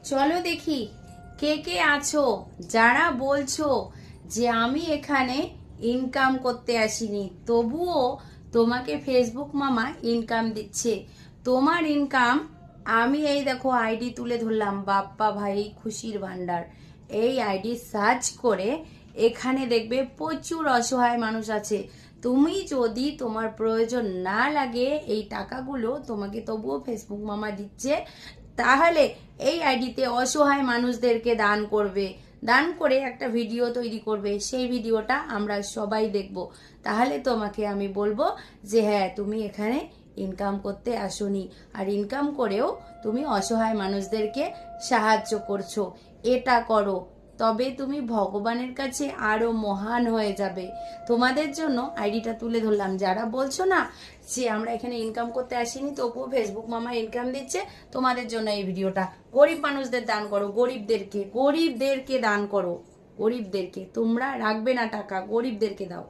চলো দেখি কে কে আছো যারা বলছো যে আমি এখানে ইনকাম করতে আসিনি, তবুও তোমাকে ফেসবুক মামা ইনকাম দিচ্ছে। তোমার ইনকাম আমি এই দেখো আইডি তুলে ধরলাম, বাপ্পা ভাই খুশির ভান্ডার। এই আইডি সার্চ করে এখানে দেখবে প্রচুর অসহায় মানুষ আছে। তুমি যদি তোমার প্রয়োজন না লাগে এই টাকাগুলো তোমাকে তবুও ফেসবুক মামা দিচ্ছে, তাহলে এই আইডিতে অসহায় মানুষদেরকে দান করবে। দান করে একটা ভিডিও তৈরি করবে, সেই ভিডিওটা আমরা সবাই দেখব। তাহলে তোমাকে আমি বলবো যে হ্যাঁ, তুমি এখানে ইনকাম করতে আসোনি, আর ইনকাম করেও তুমি অসহায় মানুষদেরকে সাহায্য করছো। এটা করো, তবে তুমি ভগবানের কাছে আরো মহান হয়ে যাবে। তোমাদের জন্য আইডিটা তুলে ধরলাম। যারা বলছো না যে আমরা এখানে ইনকাম করতে আসিনি, তবুও ফেসবুক মামা ইনকাম দিচ্ছে, তোমাদের জন্য এই ভিডিওটা। গরিব মানুষদের দান করো, গরিবদেরকে গরিবদেরকে দান করো। গরিবদেরকে তোমরা রাখবে না টাকা, গরিবদেরকে দাও।